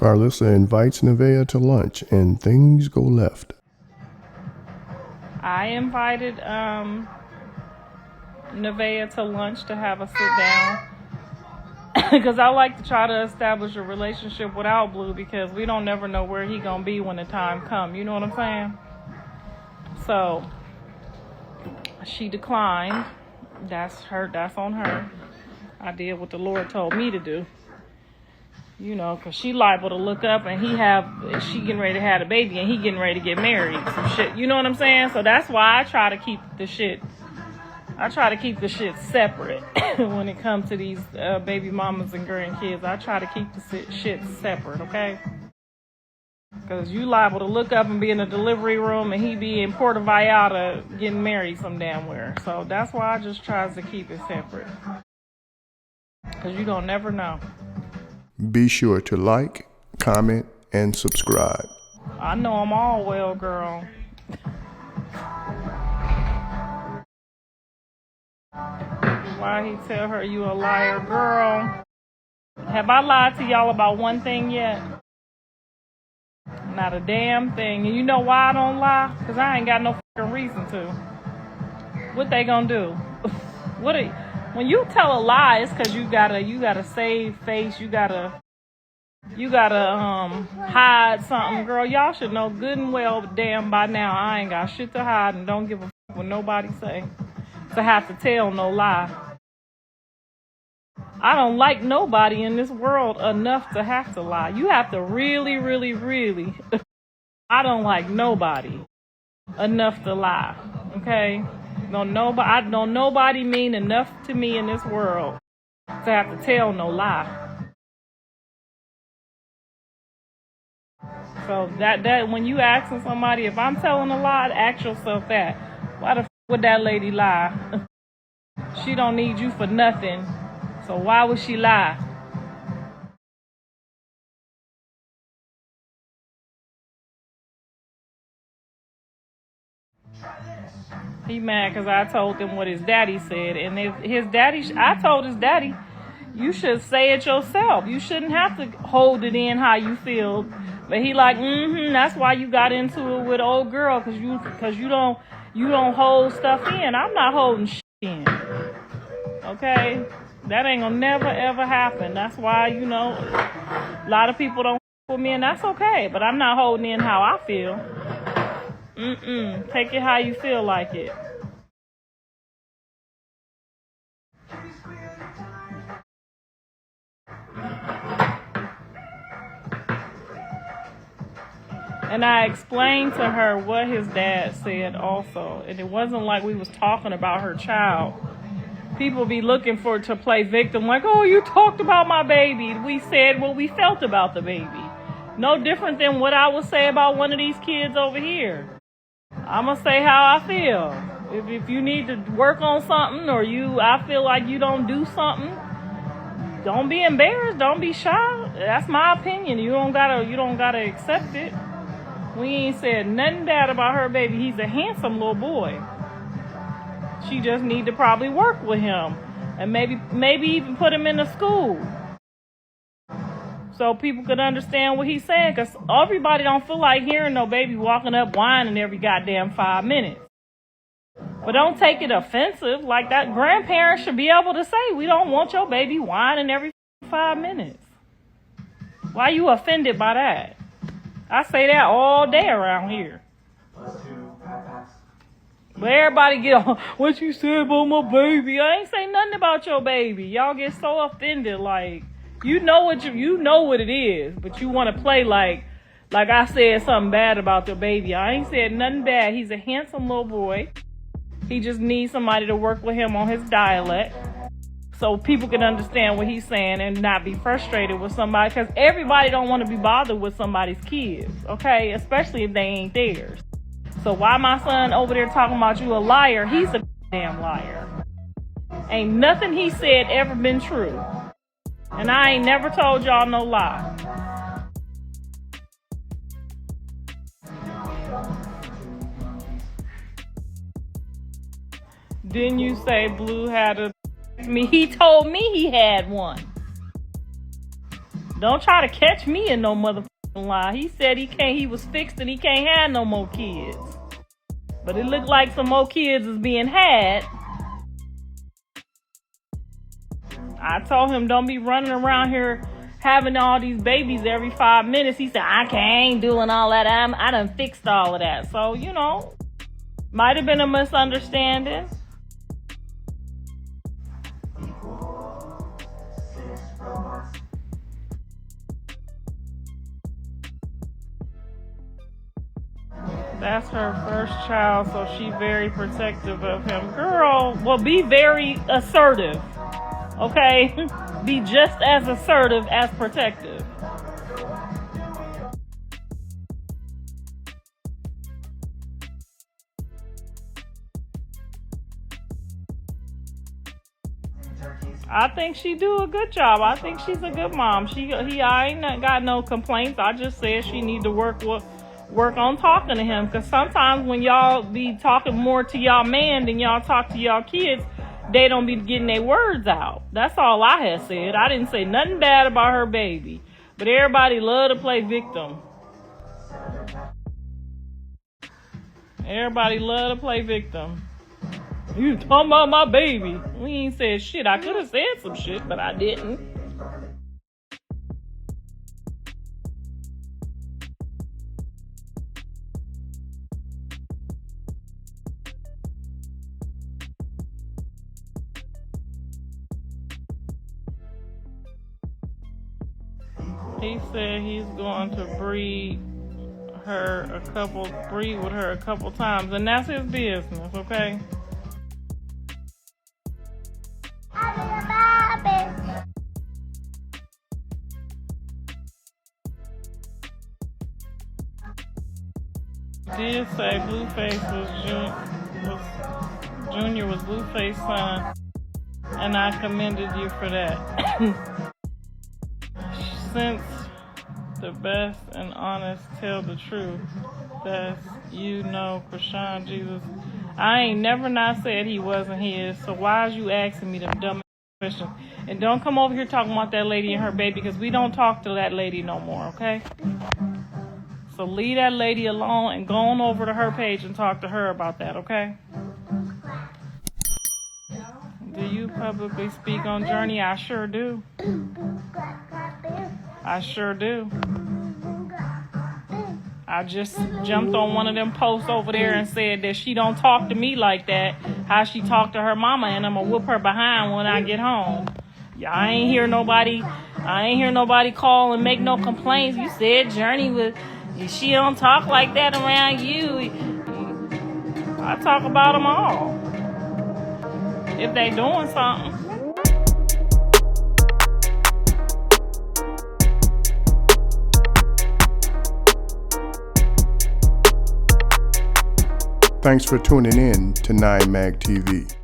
Karlissa invites Nevaeh to lunch and things go left. I invited Nevaeh to lunch to have a sit down because I like to try to establish a relationship without Blue because we don't never know where he gonna be when the time come. You know what I'm saying? So she declined. That's on her. I did what the Lord told me to do. You know, because she liable to look up and she getting ready to have a baby and he getting ready to get married. Some shit. You know what I'm saying? So that's why I try to keep the shit separate when it comes to these baby mamas and grandkids. I try to keep the shit separate, okay? Because you liable to look up and be in the delivery room and he be in Puerto Vallarta getting married some damn where. So that's why I just tries to keep it separate. Because you don't never know. Be sure to like, comment, and subscribe. I know I'm all well, girl. Why he tell her you a liar, girl? Have I lied to y'all about one thing yet? Not a damn thing. And you know why I don't lie? Because I ain't got no fucking reason to. What they gonna do? When you tell a lie, it's because you gotta save face. You gotta hide something, girl. Y'all should know good and well, damn, by now I ain't got shit to hide and don't give a fuck what nobody say. To have to tell no lie. I don't like nobody in this world enough to have to lie. You have to really, really, really. I don't like nobody enough to lie. Okay. I don't nobody mean enough to me in this world to have to tell no lie. So that when you asking somebody if I'm telling a lie, ask yourself that. Why the f would that lady lie? She don't need you for nothing. So why would she lie? He mad because I told him what his daddy said. And if his daddy, I told his daddy, you should say it yourself. You shouldn't have to hold it in how you feel. But he like, that's why you got into it with old girl. Because you don't hold stuff in. I'm not holding shit in. Okay? That ain't gonna never ever happen. That's why, a lot of people don't with me, and that's okay. But I'm not holding in how I feel. Take it how you feel like it. And I explained to her what his dad said also. And it wasn't like we was talking about her child. People be looking to play victim like, oh, you talked about my baby. We said what we felt about the baby. No different than what I would say about one of these kids over here. I'm going to say how I feel. If you need to work on something or I feel like you don't do something, don't be embarrassed. Don't be shy. That's my opinion. You don't gotta accept it. We ain't said nothing bad about her baby. He's a handsome little boy. She just need to probably work with him and maybe even put him in a school so people could understand what he's saying, because everybody don't feel like hearing no baby walking up whining every goddamn 5 minutes. But don't take it offensive. Like, that grandparents should be able to say, we don't want your baby whining every 5 minutes. Why you offended by that? I say that all day around here. But everybody get on what you said about my baby. I ain't say nothing about your baby. Y'all get so offended, like you know what it is, but you want to play like I said something bad about your baby. I ain't said nothing bad. He's a handsome little boy. He just needs somebody to work with him on his dialect so people can understand what he's saying and not be frustrated with somebody, because everybody don't want to be bothered with somebody's kids, okay? Especially if they ain't theirs. So why my son over there talking about you a liar? He's a damn liar. Ain't nothing he said ever been true. And I ain't never told y'all no lie. Didn't you say Blue had a me? He told me he had one. Don't try to catch me in no motherfucking lie. He said he was fixed and he can't have no more kids. But it looked like some more kids is being had. I told him don't be running around here having all these babies every 5 minutes. He said, I ain't doing all that. I done fixed all of that. So, might have been a misunderstanding. That's her first child, so she's very protective of him. Girl, well, be very assertive, okay? Be just as assertive as protective. I think she do a good job. I think she's a good mom. I ain't got no complaints. I just said she need to work on talking to him, because sometimes when y'all be talking more to y'all man than y'all talk to y'all kids, they don't be getting their words out. That's all I had said. I didn't say nothing bad about her baby, but everybody love to play victim. Everybody love to play victim. You talking about my baby? We ain't said shit. I could have said some shit, but I didn't. He said he's going to breed with her a couple times, and that's his business, okay? He did say Blueface Junior was Blueface's son, and I commended you for that. Since the best and honest tell the truth, that's Krishan Jesus. I ain't never not said he wasn't his, so why is you asking me them dumb questions? And don't come over here talking about that lady and her baby, because we don't talk to that lady no more, okay? So leave that lady alone and go on over to her page and talk to her about that, okay? Do you publicly speak on Journey? I sure do. I sure do. I just jumped on one of them posts over there and said that she don't talk to me like that, how she talked to her mama, and I'm gonna whoop her behind when I get home. Yeah, I ain't hear nobody call and make no complaints. You said Journey she don't talk like that around you. I talk about them all. If they doing something. Thanks for tuning in to 9 Mag TV.